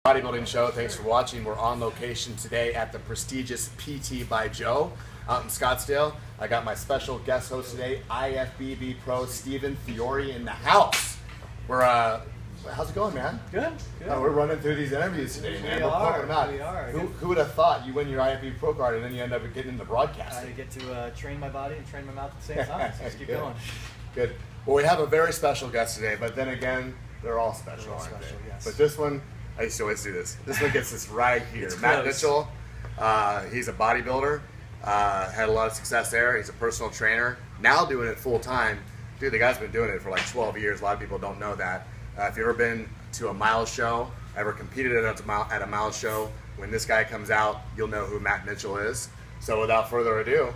Bodybuilding show. Thanks for watching. We're on location today at the prestigious PT by Joe out in Scottsdale. I got my special guest host today, IFBB pro Stephen Fiore in the house. We're how's it going, man? Good. We're running through these interviews today, man. We're pumping them out. We are. Who would have thought you win your IFBB pro card and then you end up getting into broadcasting? I get to train my body and train my mouth at the same time. So let's keep going. Good. Well, we have a very special guest today, but then again, they're all special, aren't they? Yes. But this one, I used to always do this. This one gets us right here. Matt Mitchell, he's a bodybuilder, had a lot of success there. He's a personal trainer, now doing it full time. Dude, the guy's been doing it for like 12 years. A lot of people don't know that. If you've ever been to a mile show, ever competed at a mile show, when this guy comes out, you'll know who Matt Mitchell is. So without further ado,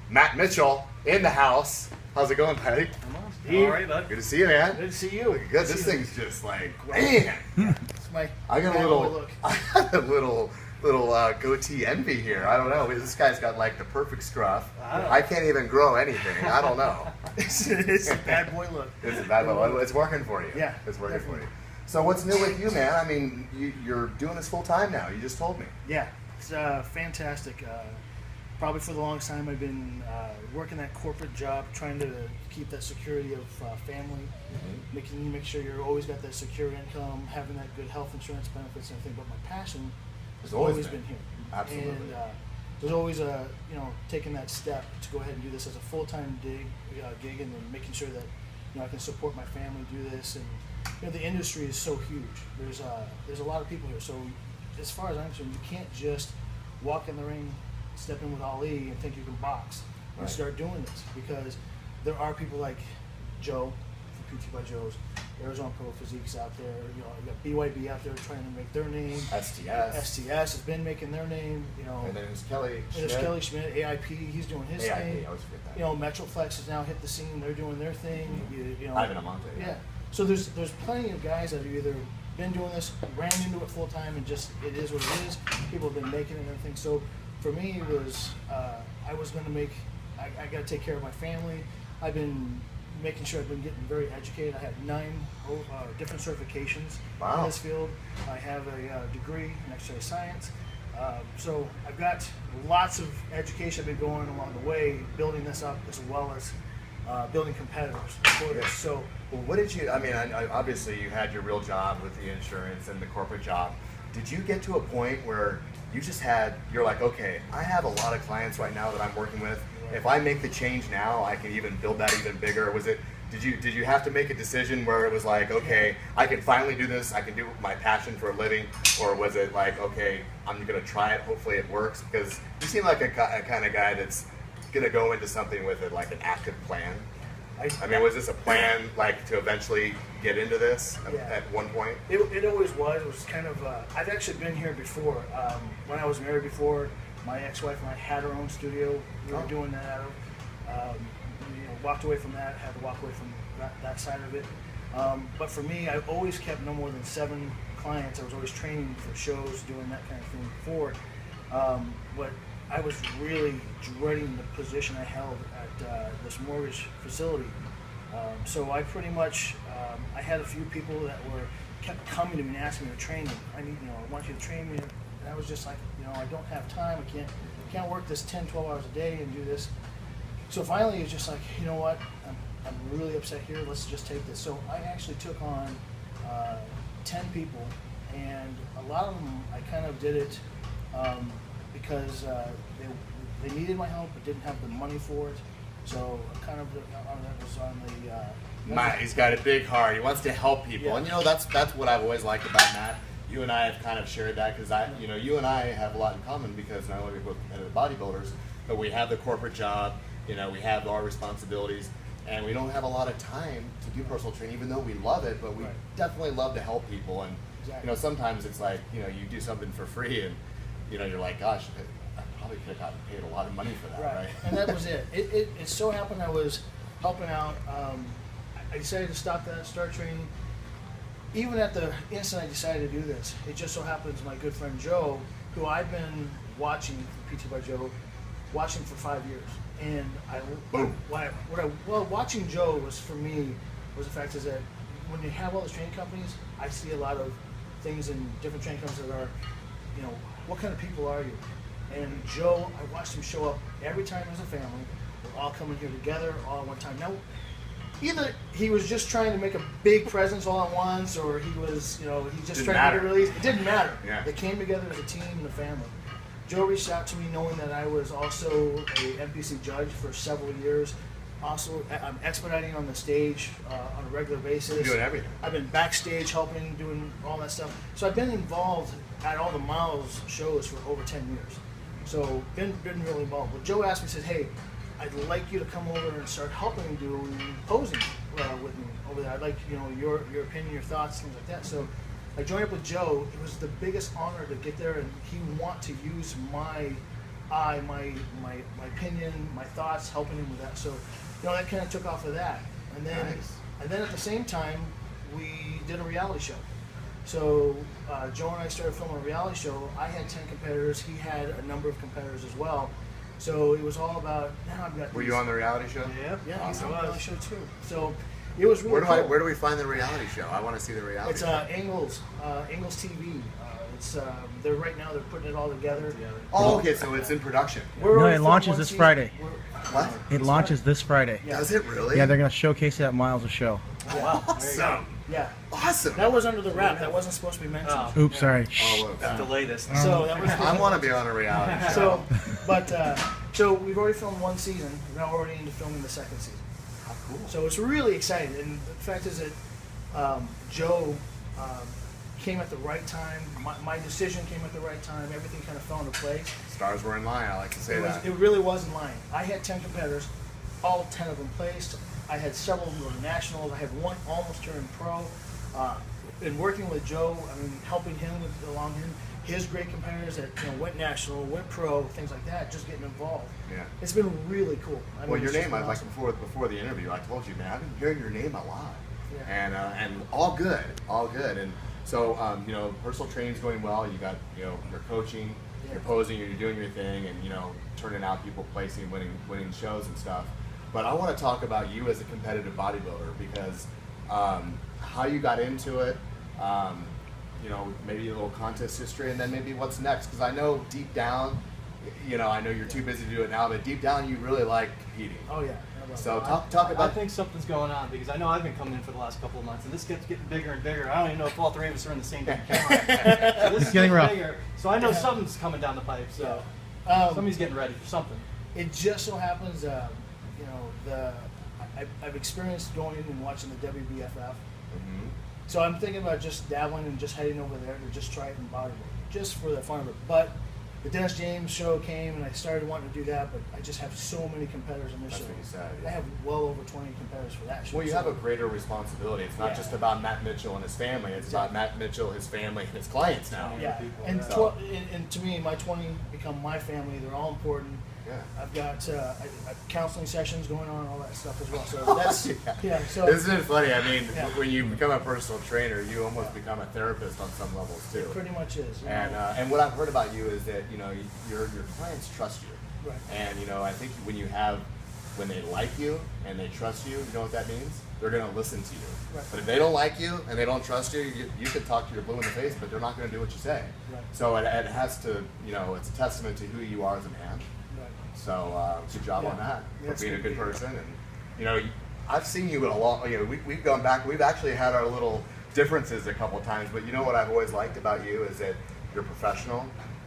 Matt Mitchell in the house. How's it going, Patty? All right, bud. Good to see you, man. Good to see you. Good. This thing's just like, man. I got a little goatee envy here. I don't know. This guy's got like the perfect scruff. I can't even grow anything. I don't know. It's a bad boy look. It's a bad boy. It's working for you. Yeah, it's working for you. So what's new with you, man? I mean, you're doing this full time now. You just told me. Yeah, it's fantastic. Probably for the longest time I've been working that corporate job, trying to keep that security of family, make sure you're always got that secure income, having that good health insurance benefits and everything. But my passion has always been here. Absolutely. And there's always taking that step to go ahead and do this as a full-time gig, and then making sure that I can support my family, do this, and the industry is so huge. There's a lot of people here. So as far as I'm concerned, you can't just walk in the ring, step in with Ali and think you can box and start doing this, because there are people like Joe from PT by Joe's, Arizona Pro Physiques out there. You got BYB out there trying to make their name. STS has been making their name. And then there's Kelly Schmidt. There's Kelly Schmidt, AIP. He's doing his thing. I always forget that. Metroflex has now hit the scene. They're doing their thing. Ivan Amante. Yeah. So there's plenty of guys that have either been doing this, ran into it full time, and just it is what it is. People have been making it and everything. So for me, it was I was going to I got to take care of my family. I've been making sure I've been getting very educated. I have 9 different certifications in this field. I have a degree in exercise science. So I've got lots of education I've been going along the way, building this up, as well as building competitors for this. So, well, what did you? I mean, obviously you had your real job with the insurance and the corporate job. Did you get to a point where you're like, okay, I have a lot of clients right now that I'm working with. If I make the change now, I can even build that even bigger. Did you have to make a decision where it was like, okay, I can finally do this, I can do my passion for a living, or was it like, okay, I'm gonna try it, hopefully it works? Because you seem like a kind of guy that's gonna go into something with like an active plan. I mean, was this a plan, like, to eventually get into this at one point? It always was. It was kind of, I've actually been here before. When I was married before, my ex-wife and I had our own studio. We were doing that out of. Walked away from that, had to walk away from that side of it. But for me, I always kept no more than 7 clients. I was always training for shows, doing that kind of thing before. But I was really dreading the position I held at this mortgage facility. So I pretty much, I had a few people that kept coming to me and asking me to train them. I want you to train me. And I was just like, I don't have time. I can't work this 10, 12 hours a day and do this. So finally, it's just like, you know what? I'm really upset here. Let's just take this. So I actually took on 10 people, and a lot of them I kind of did it because they needed my help but didn't have the money for it. So kind of that was on the. Matt, he's got a big heart. He wants to help people, and that's what I've always liked about Matt. You and I have kind of shared that because you and I have a lot in common, because not only are we both competitive bodybuilders, but we have the corporate job. We have our responsibilities, and we don't have a lot of time to do personal training, even though we love it. But we definitely love to help people, and sometimes it's like you do something for free, and you're like, gosh, I probably could have gotten paid a lot of money for that, right? And that was it. It so happened I was helping out. I decided to stop that, start training. Even at the instant I decided to do this, it just so happens my good friend Joe, who I've been watching for PT by Joe, watching for 5 years. And watching Joe was, for me, was the fact is that when you have all these training companies, I see a lot of things in different training companies that are, you know, what kind of people are you? And Joe, I watched him show up every time as a family. We're all coming here together all at one time. Now, either he was just trying to make a big presence all at once, or he was, you know, he just trying to get a release. It didn't matter. Yeah. They came together as a team and a family. Joe reached out to me knowing that I was also a NPC judge for several years. Also, I'm expediting on the stage on a regular basis. You're doing everything. I've been backstage helping, doing all that stuff. So I've been involved at all the Miles shows for over 10 years. So been really involved. But Joe asked me, said, hey, I'd like you to come over and start helping do posing with me over there. I'd like, you know, your opinion, your thoughts, things like that. So I joined up with Joe. It was the biggest honor to get there, and he want to use my opinion, my thoughts, helping him with that. So, you know, that kind of took off of that. And then, Nice. and then at the same time, we did a reality show. So Joe and I started filming a reality show. I had 10 competitors. He had a number of competitors as well. So it was all about, now I've got Were these- you on the reality show? Yeah, Awesome. he's on the reality show too. So it was really cool. Where do we find the reality show? I want to see the reality It's show. Angles TV. It's they're right now they're putting it all together. Oh, okay, so it's in production. We're No, already it filmed launches one this season. Friday. What? It launches this Friday. Yeah. Does it really? Yeah, they're going to showcase it at Miles' show. Wow. Awesome. Yeah, Awesome. that was under the wrap. That wasn't supposed to be mentioned. Oh. Oops, sorry. Oh, look. Have to lay this. So that was. I want to be on a reality show. So we've already filmed one season. We're now already into filming the second season. How cool. So it's really exciting. And the fact is that Joe came at the right time. My decision came at the right time. Everything kind of fell into place. Stars were in line. I like to say that. It really was in line. I had 10 competitors, all 10 of them placed. I had several of them go to nationals. I had one almost turned pro. And working with Joe, I mean, helping him along his great competitors that went national, went pro, things like that, just getting involved. Yeah. It's been really cool. I Well, mean, your it's just name, been like awesome. before the interview, I told you, man, I've been hearing your name a lot, Yeah. and all good, all good. And so, personal training's going well. You got, you're coaching, Yeah. you're posing, you're doing your thing, and turning out people, placing, winning shows and stuff. But I want to talk about you as a competitive bodybuilder because how you got into it. Maybe a little contest history, and then maybe what's next. Because I know deep down, I know you're too busy to do it now, but deep down you really like competing. Oh yeah. So talk I about. think something's going on because I know I've been coming in for the last couple of months, and this gets getting bigger and bigger. I don't even know if all three of us are in the same damn camera. So this is getting rough. bigger. So I know something's coming down the pipe. So somebody's getting ready for something. It just so happens, I've experienced going in and watching the WBFF. Mhm. So I'm thinking about just dabbling and just heading over there to just try it in bodybuilding, just for the fun of it. But the Dennis James show came, and I started wanting to do that, but I just have so many competitors in this That's show. what you said, I yeah. have well over 20 competitors for that show. Well, you have a greater responsibility. It's not Yeah. just about Matt Mitchell and his family. It's about Matt Mitchell, his family, and his clients now. Yeah, people, and, yeah. and to me, my 20 become my family. They're all important. Yeah. I've got counseling sessions going on, all that stuff as well. So that's yeah. So Isn't it funny? I mean, Yeah. when you become a personal trainer, you almost become a therapist on some levels too. it pretty much is. And what I've heard about you is that your clients trust you. Right. And I think when they like you and they trust you, you know what that means? They're going to listen to you. Right. But if they don't like you and they don't trust you, you can talk to your blue in the face, but they're not going to do what you say. Right. So it has to, it's a testament to who you are as a man. Right. So good job on Yeah. that Yeah, for it's being a good good to hear. person. And I've seen you a lot. We've gone back. We've actually had our little differences a couple of times. But what I've always liked about you is that you're professional,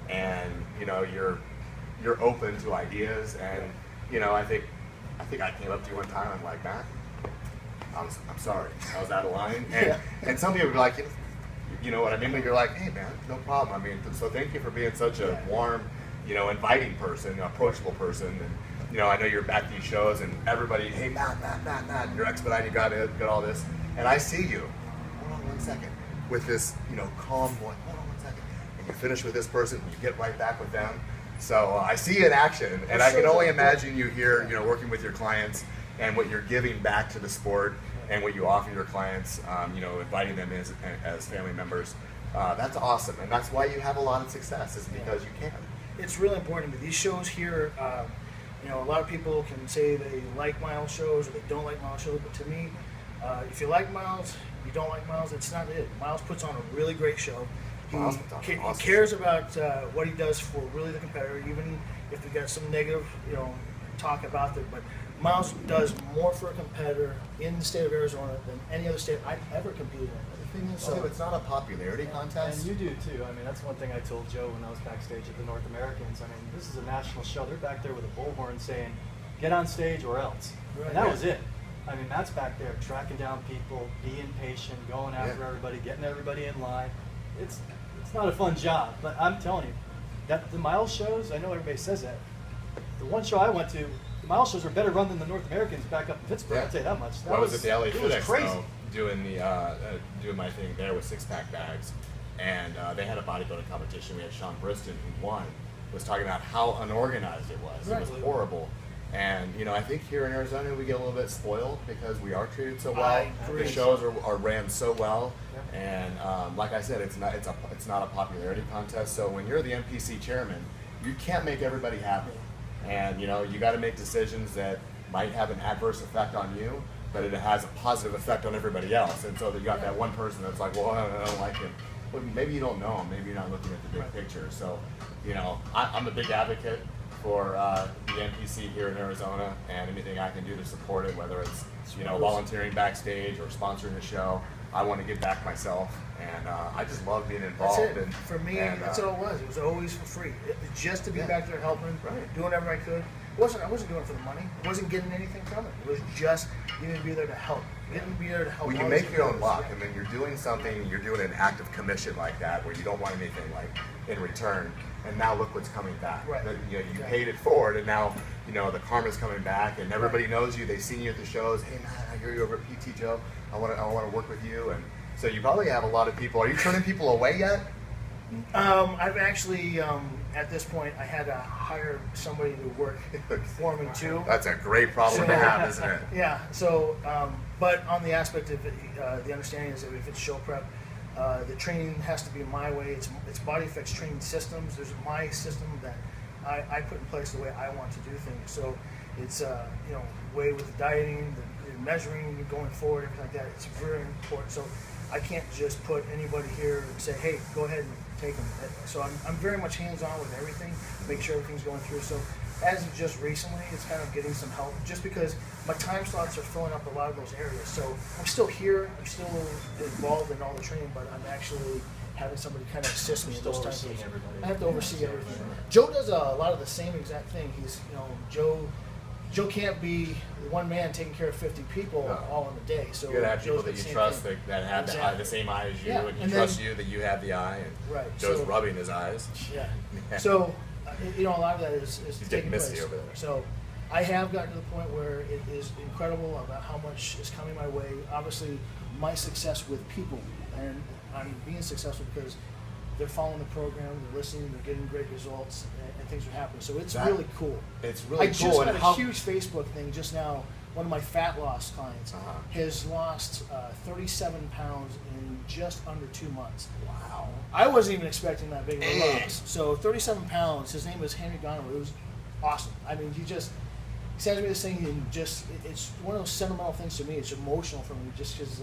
and you're open to ideas. And I think I came up to you one time. I'm like, Matt, I'm sorry, I was out of line. And Yeah. and some people would be like, you know what I mean? But you're like, hey man, no problem. I mean, so thank you for being such a warm, inviting person, approachable person. And I know you're at these shows and everybody, hey Matt, you're expediting, you got all this. And I see you, hold on one second, with this, calm voice, hold on one second. And you finish with this person, and you get right back with them. So I see you in action, and I can only imagine you here, working with your clients and what you're giving back to the sport and what you offer your clients, inviting them as family members. That's awesome, and that's why you have a lot of success, is because you can. It's really important. But these shows here, a lot of people can say they like mile shows or they don't like mile shows, but to me, If you like Miles, you don't like Miles, it's not it. Miles puts on a really great show. Miles puts on an awesome he cares about what he does for really the competitor, even if we got some negative, talk about it. But Miles does more for a competitor in the state of Arizona than any other state I've ever competed in. The thing is, So it's not a popularity contest. And you do too. I mean, that's one thing I told Joe when I was backstage at the North Americans. I mean, this is a national show. They're back there with a bullhorn saying, "Get on stage or else." Right. And that was it. I mean, Matt's back there tracking down people, being patient, going after everybody, getting everybody in line. It's not a fun job, but I'm telling you, that the Miles shows, I know everybody says that. The one show I went to, the Miles shows were better run than the North Americans back up in Pittsburgh. I'll tell you that much. I was at the LA it was FitX crazy. though, doing the doing my thing there with six-pack bags, and they had a bodybuilding competition. We had Sean Briston, who won, was talking about how unorganized it was. It was horrible. And I think here in Arizona we get a little bit spoiled because we are treated so well. The shows are ran so well, and like I said, it's not a popularity contest. So when you're the NPC chairman, you can't make everybody happy, and you got to make decisions that might have an adverse effect on you, but it has a positive effect on everybody else. And so you got that one person that's like, well, I don't like him. Well, maybe you don't know him. Maybe you're not looking at the big picture. So I'm a big advocate for the NPC here in Arizona, and anything I can do to support it, whether it's volunteering backstage or sponsoring a show. I want to give back myself, and I just love being involved. That's it. For me, that's all it was. It was always for free. Just to be back there helping, doing whatever I could. I wasn't doing it for the money. I wasn't getting anything from it. It was just getting to be there to help. Getting to be there to help. When you make your own luck, and then you're doing something, you're doing an act of commission like that, where you don't want anything in return. And now look what's coming back. Right. You paid it forward, and now the karma's coming back, and everybody knows you. They've seen you at the shows. Hey man, I hear you over at PT Joe. I want to work with you, and so you probably have a lot of people. Are you turning people away yet? I've actually at this point I had to hire somebody to work for me too. That's a great problem to have, isn't it? Yeah. So, but on the aspect of it, the understanding is that if it's show prep. The training has to be my way. It's Body Effects training systems. There's my system that I put in place the way I want to do things. So it's way with the dieting, the measuring, going forward, everything like that. It's very important. So I can't just put anybody here and say, hey, go ahead and take them. So I'm very much hands-on with everything, make sure everything's going through. So as of just recently, it's kind of getting some help just because my time slots are filling up a lot of those areas. So I'm still here, I'm still involved in all the training, but I'm actually having somebody kind of assist me in those times. I have to oversee everything. Joe does a lot of the same exact thing. He's, Joe can't be one man taking care of 50 people all in a day. So you gotta have people that you trust that have the same eye as you, and you trust you that you have the eye, and Joe's rubbing his eyes. Yeah. So a lot of that is taking place. Over there. So I have gotten to the point where it is incredible about how much is coming my way. Obviously, my success with people, and I'm being successful because they're following the program, they're listening, they're getting great results, and things are happening. So it's really cool. It's really cool. I just had a huge Facebook thing just now. One of my fat loss clients has lost 37 pounds in just under 2 months. Wow. I wasn't even expecting that big of a loss. So 37 pounds, his name was Henry Goneril. It was awesome. I mean, he sends me this thing, and it's one of those sentimental things to me. It's emotional for me just because,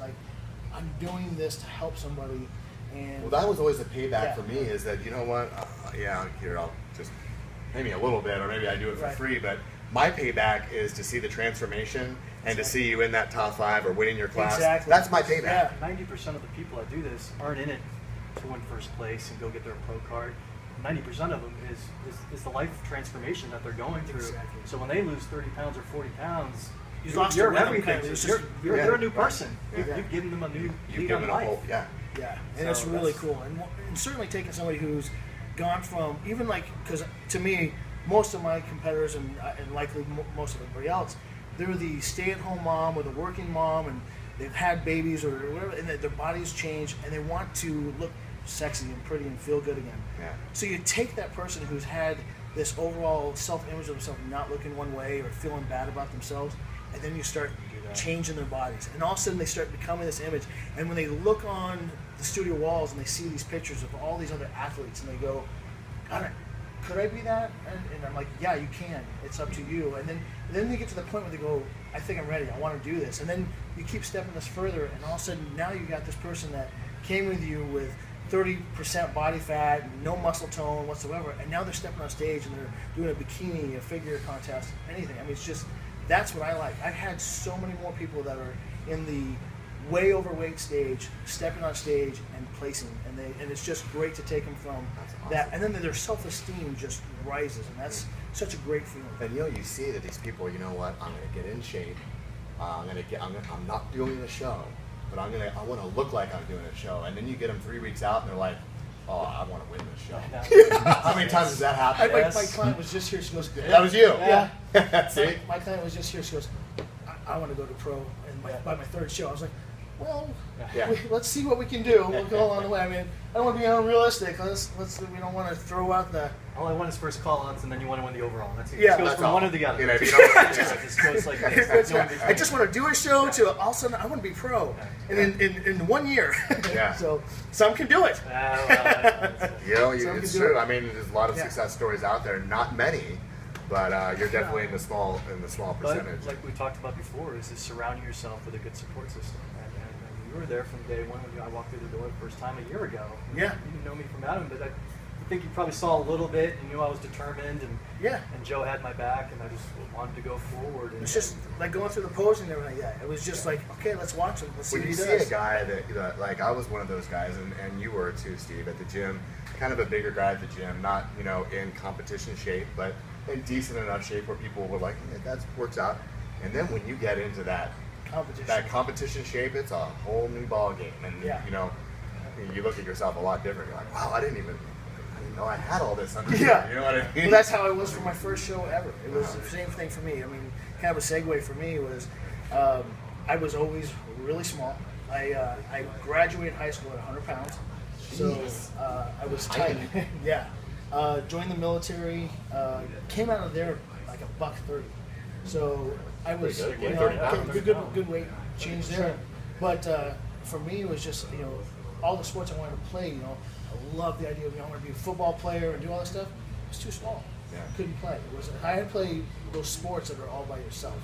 I'm doing this to help somebody. And that was always the payback for me, is that, here, I'll just, maybe a little bit, or maybe I do it for free, but my payback is to see the transformation and to see you in that top 5 or winning your class. Exactly. That's my payback. 90% of the people that do this aren't in it to win first place and go get their pro card. 90% of them is the life transformation that they're going through. Exactly. So when they lose 30 pounds or 40 pounds, you're everything. You're a new person. Yeah. You've given them a new You've given a whole, Yeah, and it's really cool. And certainly taking somebody who's gone from, even because to me, most of my competitors and likely most of everybody else, they're the stay-at-home mom or the working mom, and they've had babies or whatever, and their bodies change, and they want to look sexy and pretty and feel good again. Yeah. So you take that person who's had this overall self-image of themselves not looking one way or feeling bad about themselves, and then you start changing their bodies, and all of a sudden they start becoming this image. And when they look on the studio walls and they see these pictures of all these other athletes, and they go, God, could I be that? And I'm like, yeah, you can. It's up to you. And then they get to the point where they go, I think I'm ready. I want to do this. And then you keep stepping this further, and all of a sudden now you got this person that came with you with 30% body fat, no muscle tone whatsoever, and now they're stepping on stage and they're doing a bikini, a figure contest, anything. I mean, it's just, that's what I like. I've had so many more people that are in the way overweight stage, stepping on stage and placing, and it's just great to take them from that, and then their self-esteem just rises, and that's such a great feeling. And you see that these people, you know what? I'm gonna get in shape. I'm not doing a show, but I want to look like I'm doing a show, and then you get them 3 weeks out, and they're like, oh, I want to win this show. How many times does that happen? My client was just here. She goes, that was you. Yeah. See? My client was just here. She goes, I want to go to pro, and by my third show, I was like, well, let's see what we can do. We'll go along the way. I mean, I don't want to be unrealistic. We don't want to throw out the. All I want is first call-outs, and then you want to win the overall. It Yeah. goes from one or the other. You know, It just goes like this. I just want to do a show to all of a sudden I want to be pro, and in 1 year. Yeah. So some can do it. It's true. I mean, there's a lot of success stories out there. Not many, but you're definitely in the small percentage. But like we talked about before, is surrounding yourself with a good support system. And you were there from day one when I walked through the door the first time a year ago. Yeah. You didn't know me from Adam, but I think you probably saw a little bit and knew I was determined, and Joe had my back, and I just wanted to go forward. It's just like going through the posing and everything like that. It was just like, okay, let's watch him. Let's see when what you he see does. a guy that like I was one of those guys, and you were too, Steve, at the gym, kind of a bigger guy at the gym, not in competition shape, but in decent enough shape where people were like, that works out. And then when you get into that competition shape, it's a whole new ball game, and you look at yourself a lot different. You're like, wow, I didn't know I had all this under here. You know what I mean? Well, that's how it was for my first show ever. It was the same thing for me. I mean, kind of a segue for me was I was always really small. I graduated high school at 100 pounds, so I was tight. Joined the military, came out of there like $130. So I was good weight change there. But for me, it was just all the sports I wanted to play. I love the idea of I want to be a football player and do all that stuff. It was too small. Couldn't play. I had to play those sports that are all by yourself.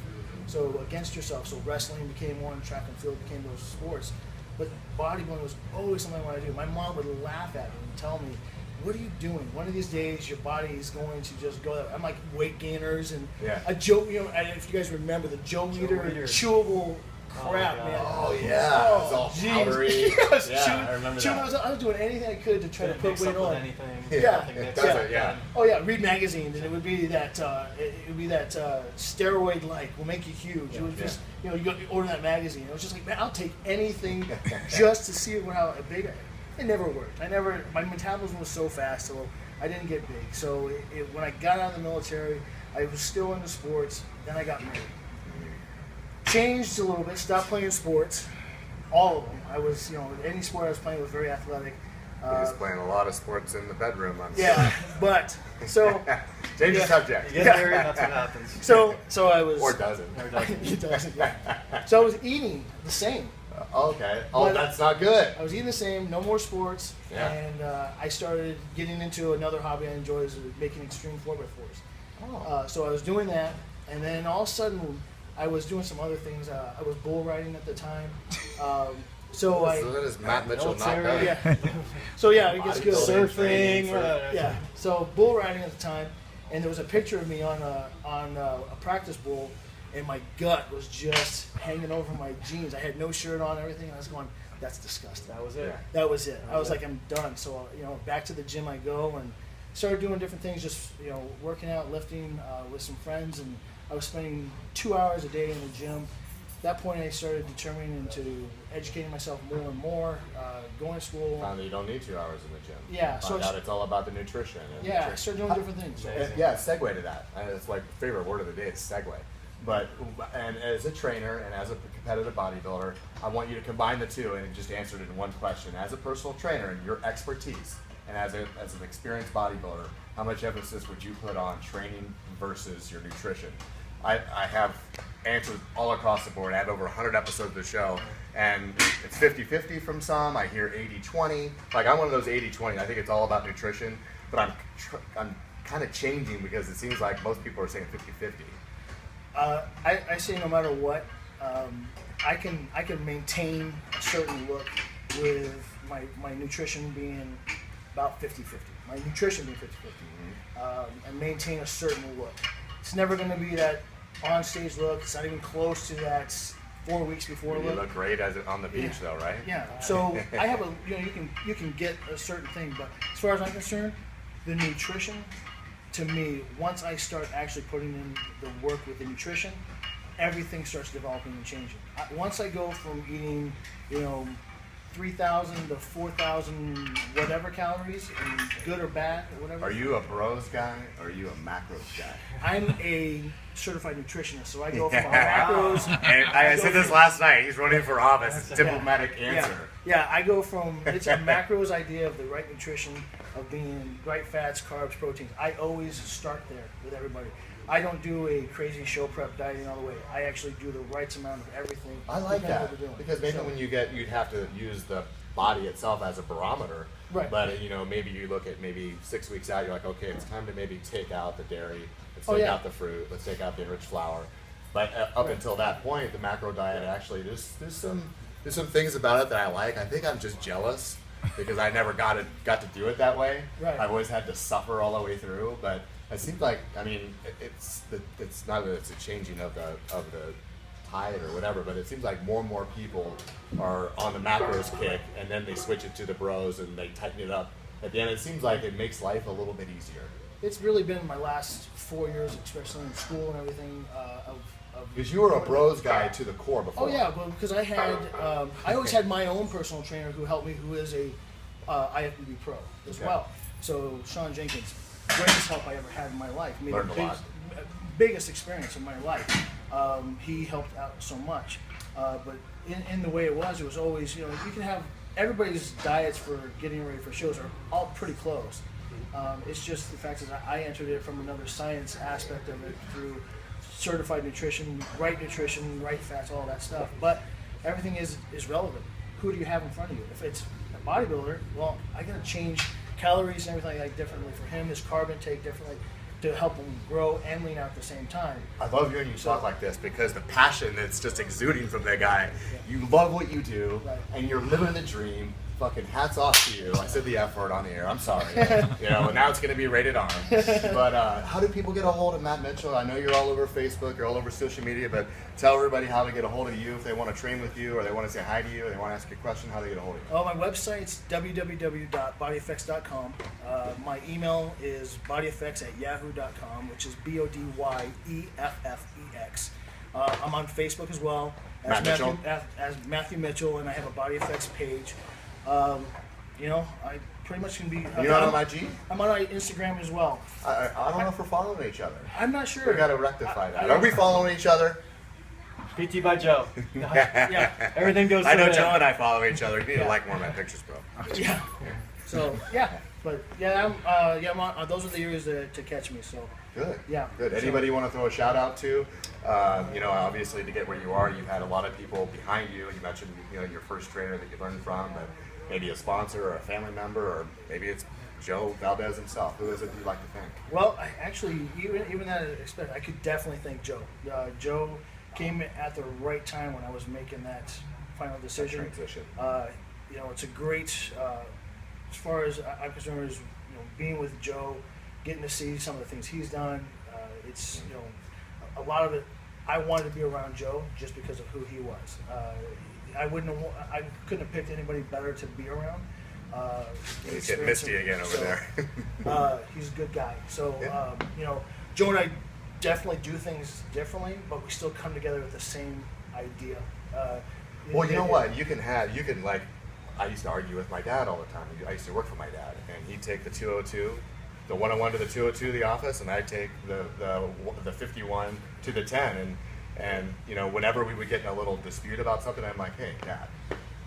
So against yourself. So wrestling became one, track and field became those sports. But bodybuilding was always something I wanted to do. My mom would laugh at me and tell me, what are you doing? One of these days, your body is going to just go there. I'm like weight gainers and a Joe, if you guys remember the Joe Leader chewable crap, man. Oh yeah, it's all powdery. I remember that. I was doing anything I could to try to put weight on. Read magazines, and it would be that steroid-like will make you huge. It was just you order that magazine. It was just like, man, I'll take anything just to see how big. It never worked. My metabolism was so fast, so I didn't get big. So when I got out of the military, I was still into sports. Then I got married. Changed a little bit. Stopped playing sports. All of them. I was, any sport I was playing was very athletic. He was playing a lot of sports in the bedroom. But so change the subject. You get married, that's what happens. So I was. Or doesn't. It doesn't. Yeah. So I was eating the same. Okay. But that's not good. I was eating the same, no more sports, and I started getting into another hobby I enjoy is making extreme 4x4s. So I was doing that, and then all of a sudden I was doing some other things. I was bull riding at the time. So that is Matt Mitchell not done. It gets good. Surfing. So bull riding at the time, and there was a picture of me on a practice bull. And my gut was just hanging over my jeans. I had no shirt on, everything. And I was going, that's disgusting. That was it. That was it. I was like, I'm done. So, back to the gym I go and started doing different things, just, working out, lifting with some friends. And I was spending 2 hours a day in the gym. At that point, I started determining into educating myself more and more, going to school. Found that you don't need 2 hours in the gym. Yeah. Found out it's all about the nutrition. I started doing different things. Segue to that. It's like favorite word of the day is segue. And as a trainer and as a competitive bodybuilder, I want you to combine the two and just answer it in one question. As a personal trainer and your expertise, and as an experienced bodybuilder, how much emphasis would you put on training versus your nutrition? I have answers all across the board. I have over 100 episodes of the show, and it's 50-50 from some. I hear 80-20. Like, I'm one of those 80-20. I think it's all about nutrition, but I'm kind of changing because it seems like most people are saying 50-50. I say no matter what, I can maintain a certain look with my nutrition being about 50-50. My nutrition being 50-50. And maintain a certain look. It's never going to be that on-stage look. It's not even close to that 4 weeks before You look. look great on the beach, though, right? Yeah. So I have you can get a certain thing, but as far as I'm concerned, the nutrition, to me, once I start actually putting in the work with the nutrition, everything starts developing and changing. Once I go from eating, 3,000 to 4,000 whatever calories, and good or bad or whatever. Are you a bros guy or are you a macros guy? I'm a certified nutritionist, so I go from macros. And I said this last night. He's running for office. It's a diplomatic answer. Yeah, I go from, it's a macros idea of the right nutrition, of being right fats, carbs, proteins. I always start there with everybody. I don't do a crazy show prep dieting all the way. I actually do the right amount of everything. I like depending on that what we're doing. because maybe So- when you'd have to use the body itself as a barometer. Right. But maybe you look at maybe 6 weeks out. You're like, okay, it's time to maybe take out the dairy. Let's take out the fruit. Let's take out the enriched flour. But up until that point, the macro diet actually there's some things about it that I like. I think I'm just jealous because I never got to do it that way. Right. I've always had to suffer all the way through. But it seems like it's not that it's a changing of the tide or whatever, but it seems like more and more people are on the macros kick, and then they switch it to the bros and they tighten it up. At the end, it seems like it makes life a little bit easier. It's really been my last 4 years, especially in school and everything. Because you were a bros guy to the core before. Oh yeah, well, because I had, I always had my own personal trainer who helped me, who is a IFBB pro as well. So Sean Jenkins, greatest help I ever had in my life. Made Learned the a lot. biggest experience in my life. He helped out so much, but in the way it was always, you can have everybody's diets for getting ready for shows are all pretty close. It's just the fact that I entered it from another science aspect of it through certified nutrition, right fats, all that stuff. But everything is relevant. Who do you have in front of you? If it's a bodybuilder, well, I gotta change calories and everything like differently for him, his carb intake differently to help him grow and lean out at the same time. I love hearing you talk like this because the passion that's just exuding from that guy. You love what you do, and you're living the dream. Fucking hats off to you. I said the F word on the air. I'm sorry. And now it's going to be rated R. But how do people get a hold of Matt Mitchell? I know you're all over Facebook, you're all over social media, but tell everybody how to get a hold of you if they want to train with you, or they want to say hi to you, or they want to ask you a question. How do they get a hold of you? Oh, my website's www.bodyeffects.com. My email is bodyeffects@yahoo.com, which is BODYEFFEX. I'm on Facebook as well as Matthew Mitchell, and I have a Body Effects page. I pretty much can be. You're on IG? I'm on Instagram as well. I don't know if we're following each other. I'm not sure. We got to rectify that. Are we following each other? PT by Joe. Yeah. Everything goes. I know through Joe him. and I follow each other. You need to like more of my pictures, bro. Yeah. So but I'm on. Those are the areas to catch me. So. Good. Yeah. Good. Anybody you want to throw a shout out to? Obviously to get where you are, you've had a lot of people behind you. You mentioned, your first trainer that you learned from, but maybe a sponsor or a family member, or maybe it's Joe Valdez himself. Who is it you'd like to thank? Well, I actually, even that aspect, I could definitely thank Joe. Joe came at the right time when I was making that final decision. Transition. It's a great, as far as I'm concerned, is being with Joe, getting to see some of the things he's done. It's a lot of it. I wanted to be around Joe just because of who he was. I couldn't have picked anybody better to be around. He's getting misty again over there. He's a good guy. So Joe and I definitely do things differently, but we still come together with the same idea. Well, you know what? You can I used to argue with my dad all the time. I used to work for my dad, and he'd take the 202, the 101 to the 202 the office, and I'd take the 51 to the 10. And whenever we would get in a little dispute about something, I'm like, hey, Dad,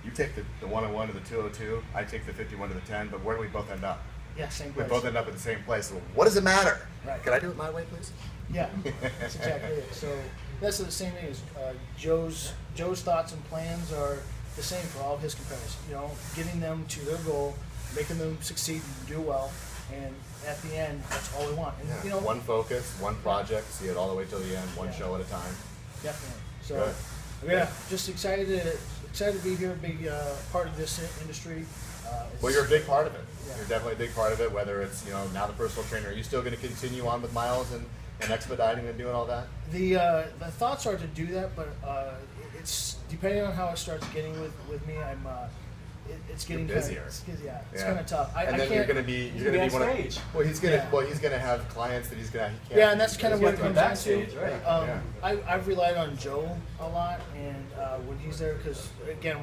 you take the 101 to the 202, I take the 51 to the 10, but where do we both end up? Yeah, same We place. both end up at the same place. So what does it matter? Right. Can I do it my way, please? Yeah, that's exactly it. So that's the same thing as Joe's thoughts and plans are the same for all of his competitors. Getting them to their goal, making them succeed and do well, And at the end, that's all we want. And Yeah. you know, One focus, one project, see it all the way till the end, one Yeah. show at a time. definitely. So, Good. yeah, just excited to be here, be part of this industry. Well, you're a big part of it. Yeah. You're definitely a big part of it, whether it's, now the personal trainer. Are you still going to continue on with Miles and expediting and doing all that? The thoughts are to do that, but it's depending on how it starts getting with me. It's getting You're busier. It's Yeah. kind of tough. And then you're going to be He's gonna be on one of- stage. Well, he's going to Yeah. he's going to have clients that he can't. Yeah, and that's kind of He's what it gonna comes come down to. backstage, right? I've relied on Joe a lot, and when he's there, because again,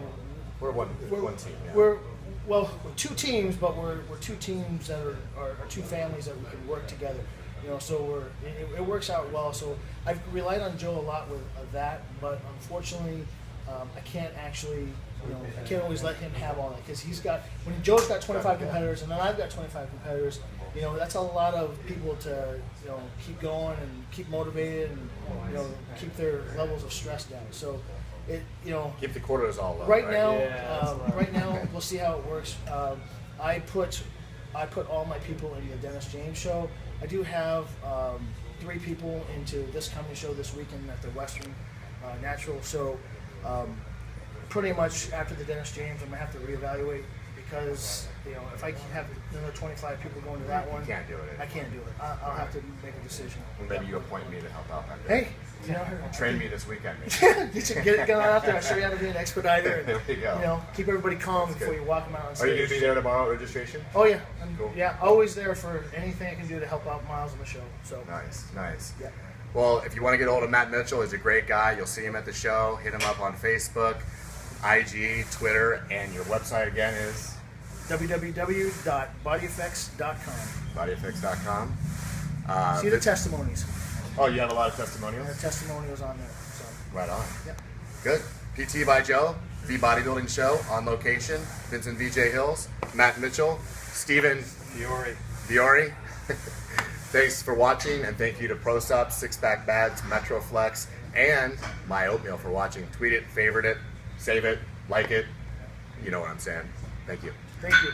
We're one team. Yeah. we're two teams, but we're two teams that are two families that we can work together. So it works out well. So I've relied on Joe a lot with that, but unfortunately, I can't actually, I can't always let him have all that, because when Joe's got 25 competitors and then I've got 25 competitors, that's a lot of people to, keep going and keep motivated and, keep their levels of stress down. So Keep the cortisol low. right now, Yeah, right now, we'll see how it works. I put all my people in the Dennis James show. I do have 3 people into this coming show this weekend at the Western Natural. So pretty much after the Dennis James, I'm gonna have to reevaluate, because if I have another 25 people going to that one, You can't do it. I can't do it. I'll have to make a decision. Well, maybe you appoint me to help out that day. Hey, Train me this weekend. you should get it going out there. I'll show you how to be an expediter. There we go. And, keep everybody calm That's before good. you walk them out on Are stage. you going to be there tomorrow at registration? Oh yeah, I'm Cool. always there for anything I can do to help out Miles on the show. So Nice. yeah. Well, if you want to get a hold of Matt Mitchell, he's a great guy. You'll see him at the show. Hit him up on Facebook, IG, Twitter, and your website again is www.bodyeffects.com. bodyeffects.com. See the testimonies. Oh, you have a lot of I testimonials? have testimonials on there. So Right on. yeah. Good. PT by Joe, the Bodybuilding Show on location. Vincent VJ Hils, Matt Mitchell, Steven Fiore. Thanks for watching, and thank you to ProSup, Six Pack Bags, Metroflex, and My Oatmeal for watching. Tweet it, favorite it, save it, like it. You know what I'm saying. Thank you. Thank you.